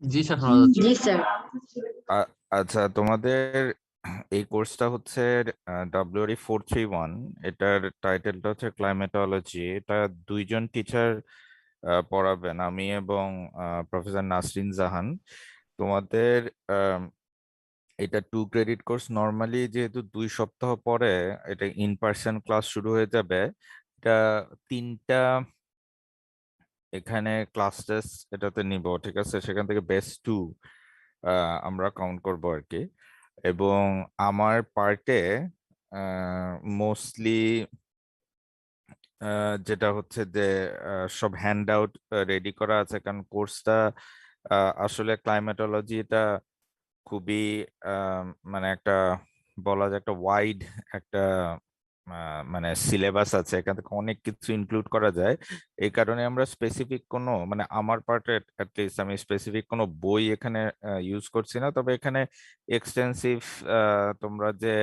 জি sir, শোনা যাচ্ছে। জি sir. আচ্ছা, তোমাদের এই কোর্সটা হচ্ছে WRE 431। এটার টাইটেলটা হচ্ছে ক্লাইমেটোলজি। এটা দুইজন টিচার পড়াবেন, আমি এবং প্রফেসর নাসরিন জাহান। তোমাদের আম, এটা 2 ক্রেডিট কোর্স। নর্মালি যেহেতু 2 সপ্তাহ পরে এটা ইন পার্সন ক্লাস শুরু হয়ে যাবে। এটা 3টা এখানে ক্লাস টেস্ট এটাতে নিব, ঠিক আছে? সেখান থেকে বেস্ট 2 আমরা কাউন্ট করব আর কি। এবং আমার পার্টে মোস্টলি যেটা হচ্ছে যে সব হ্যান্ড আউট রেডি করা আছে, কারণ কোর্সটা আসলে ক্লাইমেটোলজি এটা খুবই মানে একটা বলা যায় একটা ওয়াইড একটা মানে সিলেবাস আছে, এখান থেকে অনেক কিছু ইনক্লুড করা যায়। এই কারণে আমরা স্পেসিফিক কোনো মানে আমার পার্টে অ্যাটলিস্ট আমি স্পেসিফিক কোনো বই এখানে ইউজ করছি না। তবে এখানে এক্সটেন্সিভ তোমরা যে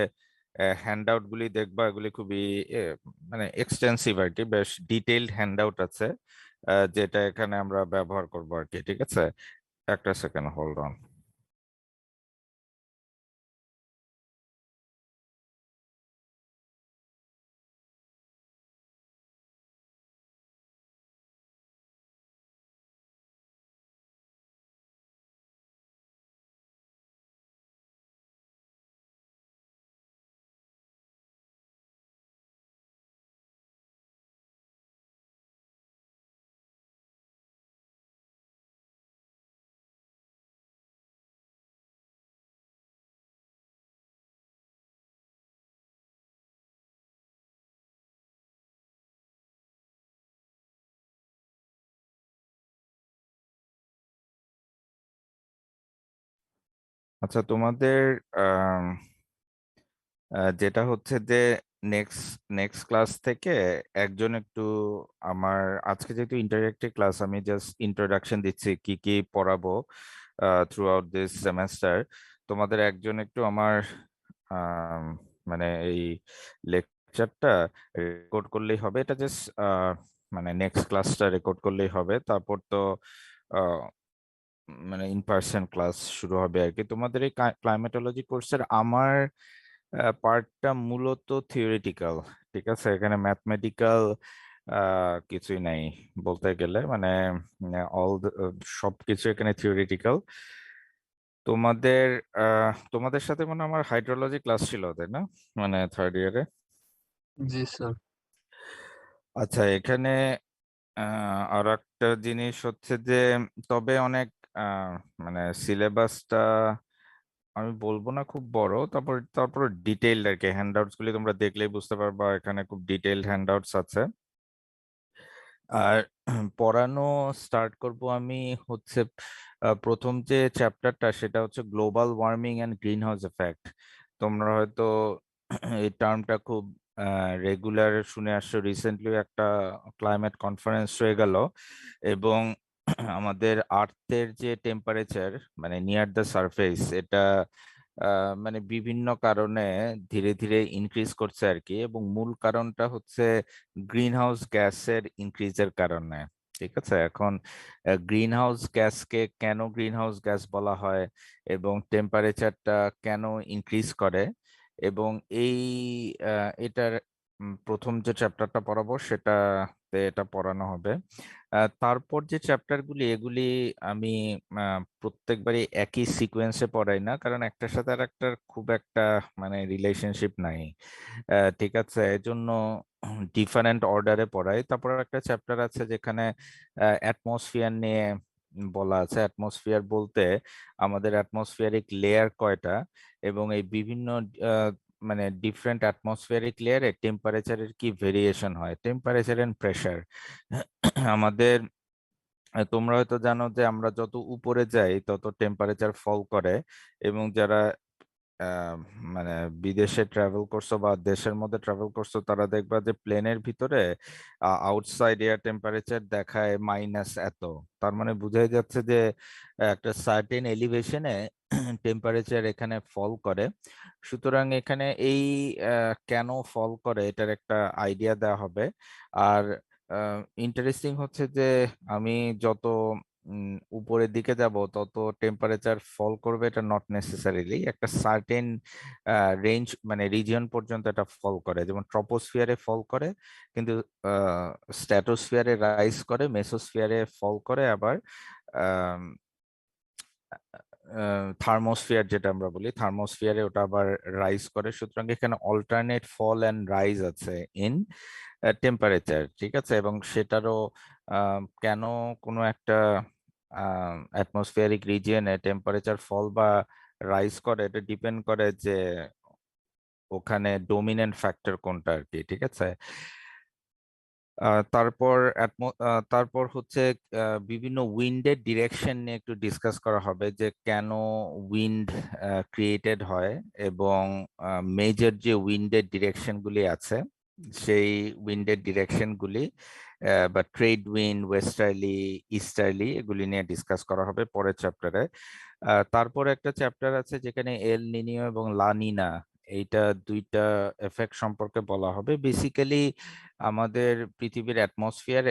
হ্যান্ড আউট গুলি দেখবা এগুলি খুবই মানে এক্সটেন্সিভ আর কি, বেশ ডিটেইলড হ্যান্ড আউট আছে যেটা এখানে আমরা ব্যবহার করবো আর কি, ঠিক আছে? একটা সেকেন্ড, হোল্ড অন। আচ্ছা, তোমাদের যেটা হচ্ছে যে নেক্সট নেক্সট ক্লাস থেকে একজন একটু আমার, আজকে যেহেতু ইন্টারেক্টিভ ক্লাস, আমি জাস্ট ইন্ট্রোডাকশন দিচ্ছি কি কি পড়াবো থ্রু আউট দিস সেমেস্টার। তোমাদের একজন একটু আমার আম, মানে এই লেকচারটা রেকর্ড করলেই হবে। এটা জাস্ট মানে নেক্সট ক্লাসটা রেকর্ড করলেই হবে, তারপর তো আহ, মানে ইন পার্সন ক্লাস শুরু হবে আর কি। তোমাদের এই ক্লাইমেটোলজি কোর্সের আমার পার্টটা মূলত থিওরিটিক্যাল, ঠিক আছে? এখানে ম্যাথমেটিক্যাল কিছুই নাই বলতে গেলে, মানে অল সব কিছু এখানে থিওরিটিক্যাল। তোমাদের তোমাদের সাথে মানে আমার হাইড্রোলজি ক্লাস ছিল, তাই না? মানে থার্ড ইয়ারে। জি স্যার। আচ্ছা, এখানে আর একটা জিনিস হচ্ছে যে তবে অনেক আহ, মানে সিলেবাসটা আমি বলবো না খুব বড়, তারপর তারপর ডিটেইলড আর কি। হ্যান্ডআউটস গুলি তোমরা দেখলেই বুঝতে পারবা, এখানে খুব ডিটেইলড হ্যান্ডআউটস আছে। আর পড়ানো স্টার্ট করব আমি হচ্ছে প্রথম যে চ্যাপ্টারটা সেটা হচ্ছে global warming and green house effect. তোমরা হয়তো এই টার্মটা খুব রেগুলার শুনে আসছো। রিসেন্টলি একটা ক্লাইমেট কনফারেন্স হয়ে গেল, এবং আমাদের আর্থের যে টেম্পারেচার মানে নিয়ার দ্য সারফেস এটা মানে বিভিন্ন কারণে ধীরে ধীরে ইনক্রিজ করছে আর কি। এবং মূল কারণটা হচ্ছে গ্রিন হাউস গ্যাসের ইনক্রিজের কারণে, ঠিক আছে? এখন গ্রিন হাউস গ্যাসকে কেন গ্রিন হাউস গ্যাস বলা হয় এবং টেম্পারেচারটা কেন ইনক্রিজ করে, এবং এই এটার প্রথম যে চ্যাপ্টারটা পড়াবো সেটাতে এটা পড়ানো হবে। তারপর যে চ্যাপ্টারগুলি এগুলি আমি প্রত্যেকবারই একই সিকোয়েন্সে পড়াই না, কারণ একটার সাথে আর একটার খুব একটা মানে রিলেশনশিপ নাই। ঠিক আছে, এজন্য ডিফারেন্ট অর্ডারে পড়াই। তারপর একটা চ্যাপ্টার আছে যেখানে অ্যাটমসফিয়ার নিয়ে বলা আছে। অ্যাটমসফিয়ার বলতে আমাদের অ্যাটমসফিয়ারিক লেয়ার কয়টা, এবং এই বিভিন্ন মানে ডিফারেন্ট অ্যাটমসফিয়ারিক লেয়ারে টেম্পারেচারের কি ভেরিয়েশন হয়, টেম্পারেচার এন্ড প্রেসার। আমাদের তোমরা হয়তো জানো যে আমরা যত উপরে যাই তত টেম্পারেচার ফল করে, এবং যারা আহ, মানে বিদেশে ট্রাভেল করছো বা দেশের মধ্যে ট্রাভেল করছো তারা দেখবা যে প্লেনের ভিতরে আউটসাইড এয়ার টেম্পারেচার দেখায় মাইনাস এত। তার মানে বোঝাই যাচ্ছে যে একটা সার্টেন এলিভেশনে টেম্পারেচার এখানে ফল করে। সুতরাং এখানে এই কেন ফল করে এটার একটা আইডিয়া দেওয়া হবে। আর ইন্টারেস্টিং হচ্ছে যে আমি যত উপরের দিকে যাব তত টেম্পারেচার ফল করবে, এটা নট নেসেসারিলি। একটা সার্টেন রেঞ্জ মানে রিজিয়ন পর্যন্ত এটা ফল করে, যেমন ট্রপোস্ফিয়ারে ফল করে, কিন্তু স্ট্র্যাটোস্ফিয়ারে রাইজ করে, মেসোস্ফিয়ারে ফল করে, আবার থার্মোস্ফিয়ার যেটা আমরা বলি, থার্মোস্ফিয়ারে ওটা আবার রাইজ করে। সুতরাং এখানে অল্টারনেট ফল অ্যান্ড রাইজ আছে ইন টেম্পারেচার, ঠিক আছে। এবং সেটারও কেন কোনো একটা অ্যাটমসফিয়ারিক রিজিয়নে টেম্পারেচার ফল বা রাইজ করে, এটা ডিপেন্ড করে যে ওখানে ডোমিনেন্ট ফ্যাক্টর কোনটা আর কি, ঠিক আছে। তারপর হচ্ছে বিভিন্ন উইন্ডের ডিরেকশন নিয়ে একটু ডিসকাস করা হবে, যে কেন উইন্ড ক্রিয়েটেড হয়, এবং মেজর যে উইন্ডের ডিরেকশনগুলি আছে সেই উইন্ডের ডিরেকশনগুলি, বা ট্রেড উইন্ড, ওয়েস্টার্লি, ইস্টার্লি, এগুলি নিয়ে ডিসকাস করা হবে পরের চ্যাপ্টারে। তারপর একটা চ্যাপ্টার আছে যেখানে এল নিনিও এবং লা নিনা, এইটা দুইটা এফেক্ট সম্পর্কে বলা হবে। বেসিক্যালি আমাদের পৃথিবীর অ্যাটমসফিয়ার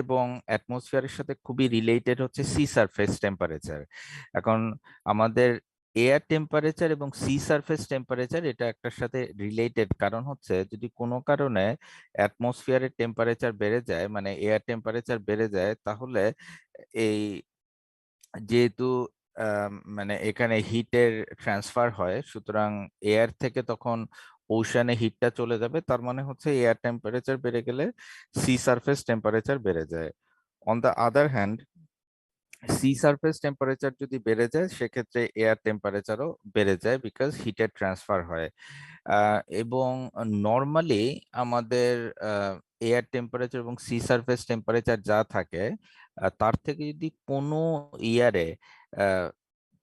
এবং অ্যাটমসফিয়ারের সাথে খুবই রিলেটেড হচ্ছে সি সারফেস টেম্পারেচার। এখন আমাদের এয়ার টেম্পারেচার এবং সি সারফেস টেম্পারেচার এটা একটার সাথে রিলেটেড, কারণ হচ্ছে যদি কোনো কারণে অ্যাটমসফিয়ারের টেম্পারেচার বেড়ে যায়, মানে এয়ার টেম্পারেচার বেড়ে যায়, তাহলে এই যেহেতু মানে এখানে হিটের ট্রান্সফার হয়, সুতরাং এয়ার থেকে তখন ওশানে হিটটা চলে যাবে, তার মানে হচ্ছে এয়ার টেম্পারেচার বেড়ে গেলে সি সারফেস টেম্পারেচার বেড়ে যায়। On the other hand, sea surface temperature যদি বেড়ে যায়, সেক্ষেত্রে এয়ার টেম্পারেচারও বেড়ে যায়, বিকজ হিটের ট্রান্সফার হয়। এবং নর্মালি আমাদের এয়ার টেম্পারেচার এবং সি সারফেস টেম্পারেচার যা থাকে, তার থেকে যদি কোনো ইয়ারে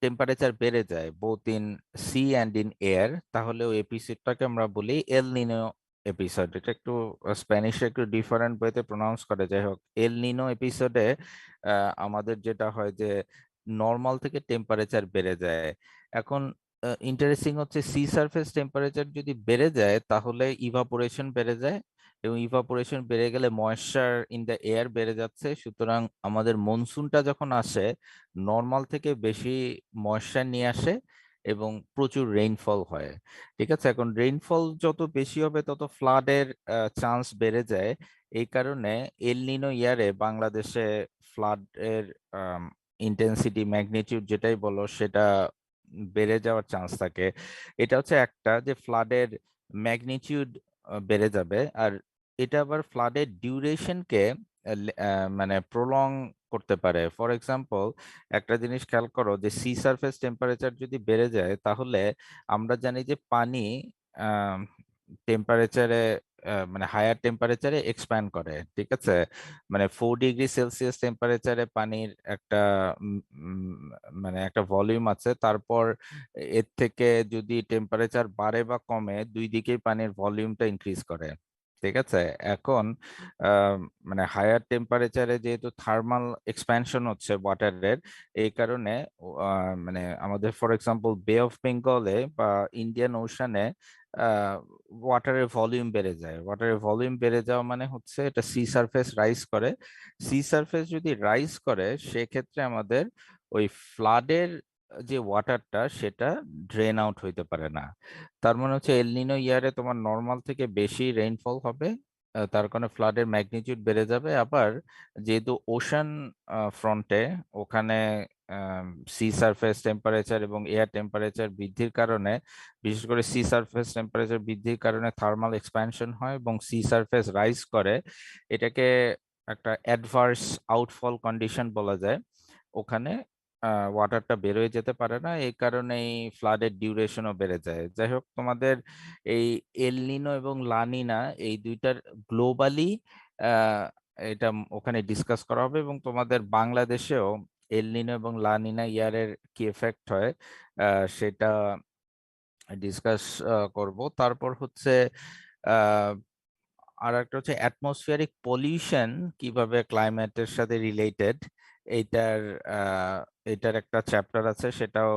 টেম্পারেচার বেড়ে যায় both in sea and in air, তাহলে ওই এপিসোডটাকে আমরা বলি এল নিনো এপিসোড। এটা একটু স্প্যানিশে একটু ডিফারেন্ট ওয়েতে প্রোনাউন্স করে, যাই হোক। এল নিনো এপিসোডে আমাদের যেটা হয় যে নর্মাল থেকে টেম্পারেচার বেড়ে যায়। এখন ইন্টারেস্টিং হচ্ছে, সি সারফেস টেম্পারেচার যদি বেড়ে যায় তাহলে ইভাপোরেশন বেড়ে যায়, এবং ইভাপোরেশন বেড়ে গেলে ময়েশ্চার ইন দ্য এয়ার বেড়ে যাচ্ছে। সুতরাং আমাদের মনসুনটা যখন আসে, নর্মাল থেকে বেশি ময়েশ্চার নিয়ে আসে এবং প্রচুর রেইনফল হয়, ঠিক আছে। এখন রেইনফল যত বেশি হবে তত ফ্লাডের চান্স বেড়ে যায়। এই কারণে এল নিনো ইয়ারে বাংলাদেশে ফ্লাডের ইন্টেন্সিটি, ম্যাগনিটিউড যেটাই বলো, সেটা বেড়ে যাওয়ার চান্স থাকে। এটা হচ্ছে একটা, যে ফ্লাডের ম্যাগনিটিউড বেড়ে যাবে। আর এটা আবার ফ্লাডের ডিউরেশনকে মানে প্রলং করতে পারে। ফর এক্সাম্পল, একটা জিনিস খেয়াল করো, যে সি সারফেস টেম্পারেচার যদি বেড়ে যায়, তাহলে আমরা জানি যে পানি টেম্পারেচারে মানে হায়ার টেম্পারেচারে এক্সপ্যান্ড করে, ঠিক আছে। মানে 4 ডিগ্রি সেলসিয়াস টেম্পারেচারে পানির একটা মানে একটা ভলিউম আছে, তারপর এর থেকে যদি টেম্পারেচার বাড়ে বা কমে, দুই দিকেই পানির ভলিউমটা ইনক্রিজ করে, ঠিক আছে। এখন মানে হায়ার টেম্পারেচারে যেহেতু থার্মাল এক্সপ্যানশন হচ্ছে ওয়াটারের, এই কারণে মানে আমাদের ফর এক্সাম্পল বে অফ বেঙ্গলে বা ইন্ডিয়ান ওশানে ওয়াটারের ভলিউম বেড়ে যায়। ওয়াটারের ভলিউম বেড়ে যাওয়া মানে হচ্ছে এটা সি সারফেস রাইজ করে। সি সারফেস যদি রাইজ করে, সেক্ষেত্রে আমাদের ওই ফ্লাডের যে ওয়াটারটা, সেটা ড্রেন আউট হইতে পারে না। তার মানে হচ্ছে এল নিনো ইয়ারে তোমার নর্মাল থেকে বেশি রেইনফল হবে, তার কারণে ফ্লাডের ম্যাগনিটিউড বেড়ে যাবে। আবার যেহেতু ওশান ফ্রন্টে, ওখানে সি সারফেস টেম্পারেচার এবং এয়ার টেম্পারেচার বৃদ্ধির কারণে, বিশেষ করে সি সারফেস টেম্পারেচার বৃদ্ধির কারণে থার্মাল এক্সপ্যানশন হয় এবং সি সারফেস রাইজ করে। এটাকে একটা অ্যাডভার্স আউটফল কন্ডিশন বলা যায়। ওখানে ওয়াটারটা বেরোয় যেতে পারে না, এই কারণেই ফ্লাডের ডিউরেশনও বেড়ে যায়। যাই হোক, তোমাদের এই এল নিনো এবং লা নিনা, এই দুইটার গ্লোবালি এটা ওখানে ডিসকাস করা হবে, এবং তোমাদের বাংলাদেশেও এল নিনো এবং লা নিনা ইয়ারের কি এফেক্ট হয় সেটা ডিসকাস করব। তারপর হচ্ছে আহ আর একটা হচ্ছে অ্যাটমসফিয়ারিক পলিউশন কিভাবে ক্লাইমেটের সাথে রিলেটেড, এইটার আহ, এটার একটা চ্যাপ্টার আছে, সেটাও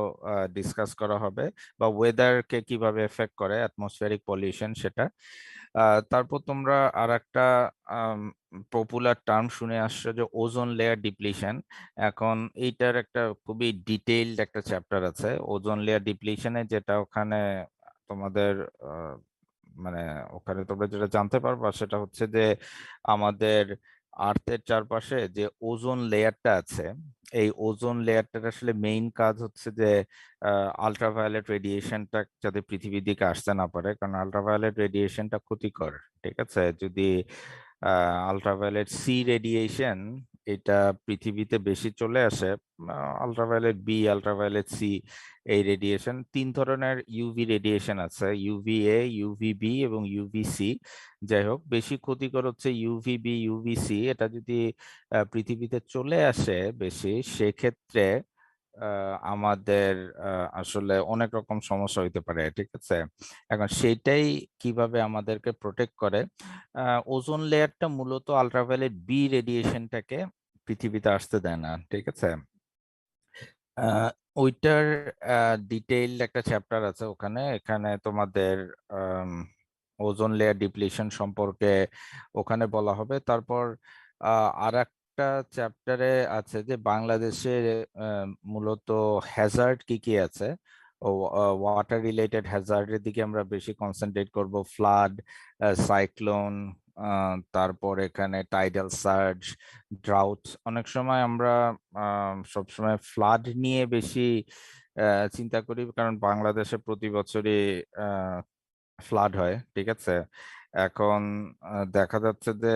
ডিসকাস করা হবে, বা ওয়েদারকে কিভাবে এফেক্ট করে অ্যাটমসফিয়ারিক পলিউশন সেটা। তারপর তোমরা আর একটা পপুলার টার্ম শুনে আসছো যে ওজোন লেয়ার ডিপ্লিশন। এখন এইটার একটা খুবই ডিটেইলড একটা চ্যাপ্টার আছে ওজোন লেয়ার ডিপ্লিশনে, যেটা ওখানে তোমাদের মানে ওখানে তোমরা যেটা জানতে পারবা সেটা হচ্ছে যে আমাদের আর্থের চারপাশে যে ওজোন লেয়ারটা আছে, এই ওজোন লেয়ারটার আসলে মেইন কাজ হচ্ছে যে আলট্রাভায়োলেট রেডিয়েশনটা যাতে পৃথিবীর দিকে আসতে না পারে, কারণ আলট্রাভায়োলেট রেডিয়েশনটা ক্ষতিকর। ঠিক আছে, যদি আলট্রাভায়োলেট সি রেডিয়েশন এটা পৃথিবীতে বেশি চলে আসে, আলট্রাভায়োলেট বি, আলট্রাভায়োলেট সি, এই রেডিয়েশন, তিন ধরনের ইউভি রেডিয়েশন আছে, ইউভিএ, ইউভিবি এবং ইউভিসি। যাই হোক, বেশি ক্ষতিকর হচ্ছে ইউভিবি, ইউভিসি। এটা যদি পৃথিবীতে চলে আসে বেশি, সেক্ষেত্রে আমাদের আসলে অনেক রকম সমস্যা হইতে পারে। ঠিক আছে, এখন সেটাই কিভাবে আমাদেরকে প্রোটেক্ট করে, ওজোন লেয়ারটা মূলত আলট্রাভায়োলেট বি রেডিয়েশনটাকে পৃথিবীতে আসতে দেয় না। ঠিক আছে, আহ, ওইটার ডিটেইলড একটা চ্যাপ্টার আছে ওখানে। এখানে তোমাদের ওজোন লেয়ার ডিপ্লিশন সম্পর্কে ওখানে বলা হবে। তারপর আর একটা চ্যাপ্টারে আছে যে বাংলাদেশে মূলত হ্যাজার্ড কি কি আছে, ও ওয়াটার রিলেটেড হ্যাজার্ডের দিকে আমরা বেশি কনসেন্ট্রেট করব। ফ্লাড, সাইক্লোন, তারপর এখানে টাইডাল সার্জ, ড্রাউট। অনেক সময় আমরা সবসময় ফ্লাড নিয়ে বেশি চিন্তা করি, কারণ বাংলাদেশে প্রতি বছরই ফ্লাড হয়। ঠিক আছে, এখন দেখা যাচ্ছে যে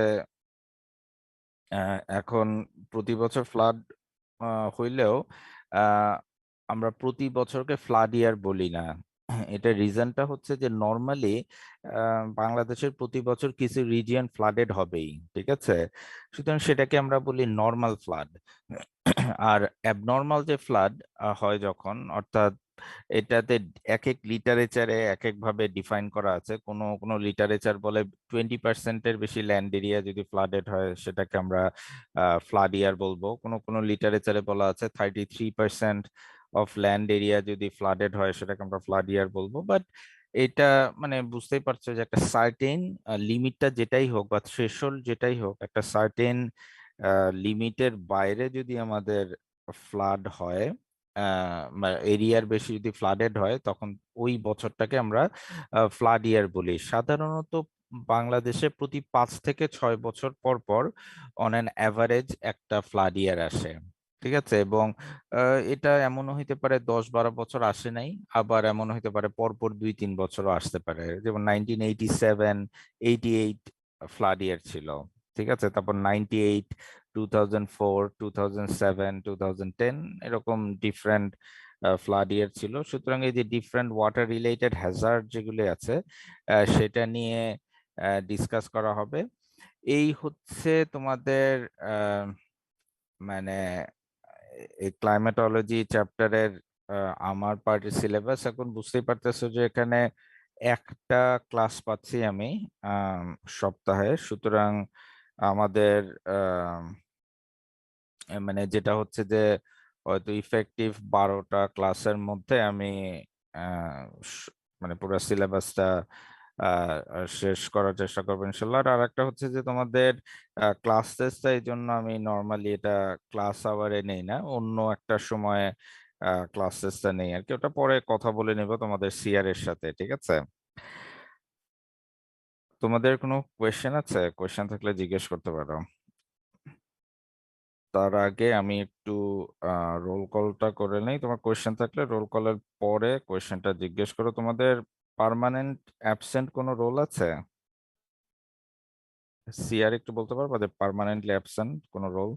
এখন প্রতি বছর ফ্লাড হইলেও আহ, আমরা প্রতি বছরকে ফ্লাড ইয়ার বলি না। এটা রিজনটা হচ্ছে যে নর্মালি বাংলাদেশের প্রতি বছর কিছু রিজিয়ন ফ্লাডেড হবেই। ঠিক আছে, সুতরাং সেটাকে আমরা বলি নর্মাল ফ্লাড। আর অ্যাবনর্মাল যে ফ্লাড হয় যখন, অর্থাৎ এটাতে এক এক লিটারেচারে এক এক ভাবে ডিফাইন করা আছে। কোনো কোনো লিটারেচার বলে 20%-এর বেশি ল্যান্ড এরিয়া যদি ফ্লাডেড হয় সেটাকে আমরা ফ্লাড ইয়ার বলবো। কোনো কোনো লিটারেচারে বলা আছে 33% অফ ল্যান্ড এরিয়া যদি ফ্লাডেড হয় সেটাকে আমরা ফ্লাড ইয়ার বলবো। বাট এটা মানে বুঝতেই পারছো যে একটা সার্টেন লিমিটটা যেটাই হোক বা থ্রেশহোল্ড যেটাই হোক, একটা সার্টেন লিমিটের বাইরে যদি আমাদের ফ্লাড হয়, এরিয়ার বেশি যদি ফ্লাডেড হয়, তখন ওই বছরটাকে আমরা ফ্লাড ইয়ার বলি। সাধারণত বাংলাদেশে প্রতি 5 থেকে 6 বছর পর পর অন অ্যান অ্যাভারেজ একটা ফ্লাড ইয়ার আসে। ঠিক আছে, এবং এটা এমনও হইতে পারে 10-12 বছর আসে নাই, আবার এমন হইতে পারে পরপর 2-3 বছরও আসতে পারে। যেমন 1987, 88 ফ্লাড ইয়ার ছিল। ঠিক আছে, তারপর 98, 2004, 2007, 2010 এরকম ডিফারেন্ট ফ্লাড ইয়ার ছিল। সুতরাং এই যে ডিফারেন্ট ওয়াটার রিলেটেড হ্যাজার্ড যেগুলি আছে সেটা নিয়ে ডিসকাস করা হবে। এই হচ্ছে তোমাদের মানে এই ক্লাইমেটোলজি চ্যাপ্টারের আমার পার্টের সিলেবাস। এখন বুঝতেই পারতেছো যে এখানে একটা ক্লাস পাচ্ছি আমি সপ্তাহে। সুতরাং আমাদের মানে যেটা হচ্ছে যে হয়তো ইফেক্টিভ 12টা ক্লাসের মধ্যে আমি আহ, মানে পুরো সিলেবাসটা শেষ করার চেষ্টা করবো ইনশাল্লাহ। আর একটা হচ্ছে যে তোমাদের ক্লাস টেস্টটা, এই জন্য আমি নর্মালি এটা ক্লাস আওয়ারে নেই না, অন্য একটা সময় ক্লাস টেস্টটা নেই আর কি। ওটা পরে কথা বলে নেব তোমাদের সিআর এর সাথে। ঠিক আছে, তোমাদের কোনো কোয়েশ্চেন আছে? কোয়েশ্চেন থাকলে জিজ্ঞেস করতে পারো। তার আগে আমি একটু রোল কলটা করে নেই। তোমার কোয়েশ্চেন থাকলে রোল কলের পরে কোয়েশ্চেনটা জিজ্ঞেস করো। তোমাদের পার্মানেন্ট অ্যাবসেন্ট কোনো রোল আছে? সিআর একটু বলতে পারবো যে পার্মানেন্টলি অ্যাবসেন্ট কোনো রোল?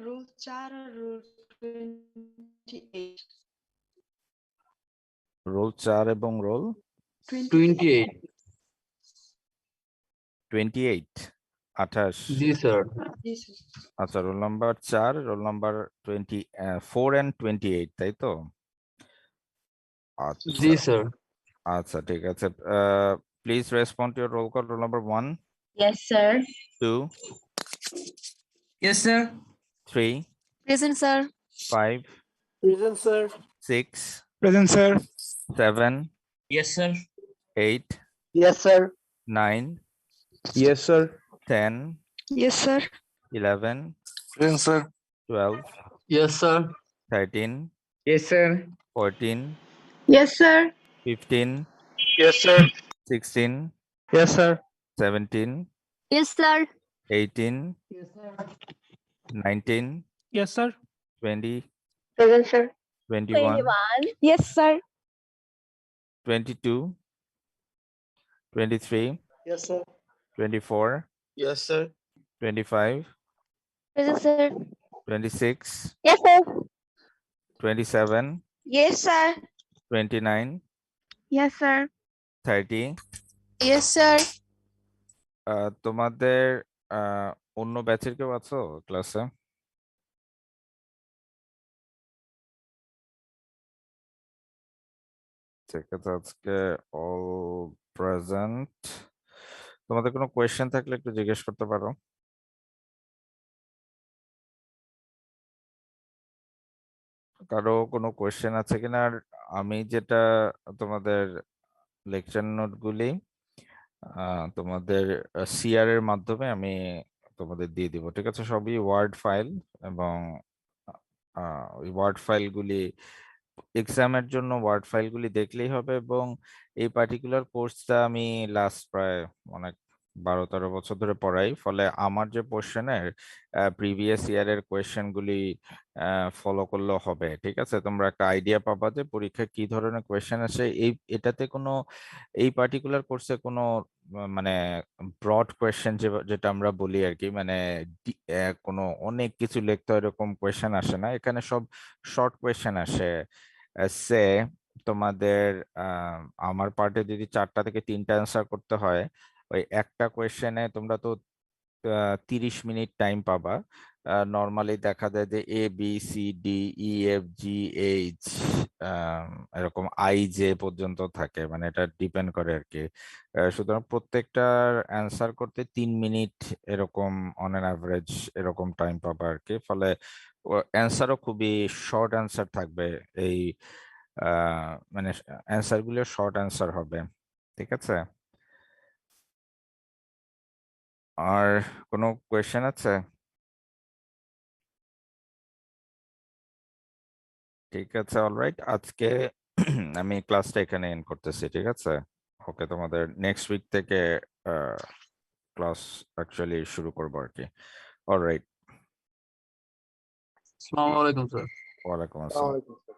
रूल 4 और रूल 28 রোল 4 এবং রোল 28। 28, 28। জি স্যার। जी सर আচ্ছা, roll number 4, roll number 24 and 28, তাই তো? জি আচ্ছা স্যার। আচ্ছা, ঠিক আছে। Please respond to your roll call. Roll number 1, Yes, sir. 2, Yes, sir. 3, Present, sir. 5, Present, sir. 6, Present, sir. 7, Yes, sir. 8, Yes, sir. 9, Yes, sir. 10, Yes, sir. 11, Yes, sir. 12, Yes, sir. 13, Yes, sir. 14, Yes, sir. 15, Yes, sir. 16, Yes, sir. 17, Yes, sir. 18, 19, Yes, sir. 20, Present, sir. 21, Yes, sir. 22, 23, Yes, sir. 24, Yes, sir. 25, Present, sir. 26, Yes, sir. 27, Yes, sir. 29, Yes, sir. 30. Yes, sir. তোমাদের অন্য ব্যাচের কেউ আছো ক্লাসে? ঠিক আছে, আজকে all present. তোমাদের কোনো কোয়েশ্চেন থাকলে একটু জিজ্ঞেস করতে পারো। কারো কোনো কোয়েশ্চেন আছে কিনা? আর আমি যেটা তোমাদের লেকচার নোটগুলি তোমাদের সিআর এর মাধ্যমে আমি তোমাদের দিয়ে দিব, ঠিক আছে? সবই ওয়ার্ড ফাইল, এবং ওই ওয়ার্ড ফাইলগুলি এক্সামের জন্য ওয়ার্ড ফাইলগুলি দেখলেই হবে। এবং এই পার্টিকুলার কোর্সটা আমি লাস্ট প্রায় অনেক 12-13 বছর ধরে পড়াই, ফলে আমার যে কোশ্চেনের প্রিভিয়াস ইয়ারের কোয়েশ্চেনগুলি ফলো করলেও হবে, ঠিক আছে? তোমরা একটা আইডিয়া পাবা যে পরীক্ষায় কি ধরনের কোয়েশ্চেন আসে। এটাতে কোনো, এই পার্টিকুলার কোর্সে কোনো মানে ব্রড কোয়েশ্চেন যেটা আমরা বলি আর কি, মানে কোনো অনেক কিছু লিখতে হয় এরকম কোয়েশ্চেন আসে না এখানে, সব শর্ট কোয়েশ্চেন আসে। সে তোমাদের আমার পার্টে যদি 4টা থেকে 3টা অ্যান্সার করতে হয়, ওই একটা কোয়েশ্চেনে তোমরা তো 30 মিনিট টাইম পাবা। নর্মালি দেখা যায় যে A B C D E F G H এরকম আই জে পর্যন্ত থাকে, মানে এটা ডিপেন্ড করে আর কি। সুতরাং প্রত্যেকটার অ্যান্সার করতে 3 মিনিট এরকম অন অ্যান অ্যাভারেজ এরকম টাইম পাবা আর কি। ফলে অ্যান্সারও খুবই শর্ট অ্যান্সার থাকবে। এই মানে অ্যান্সার গুলো শর্ট অ্যান্সার হবে, ঠিক আছে? আর কোনো কোয়েশ্চেন আছে? ঠিক আছে, অলরাইট, আজকে আমি ক্লাসটা এখানে এন্ড করতেছি, ঠিক আছে? ওকে, তোমাদের নেক্সট উইক থেকে ক্লাস অ্যাকচুয়ালি শুরু করবো আর কি। অলরাইট, আসসালামু আলাইকুম স্যার। ওয়ালাইকুম আসসালাম।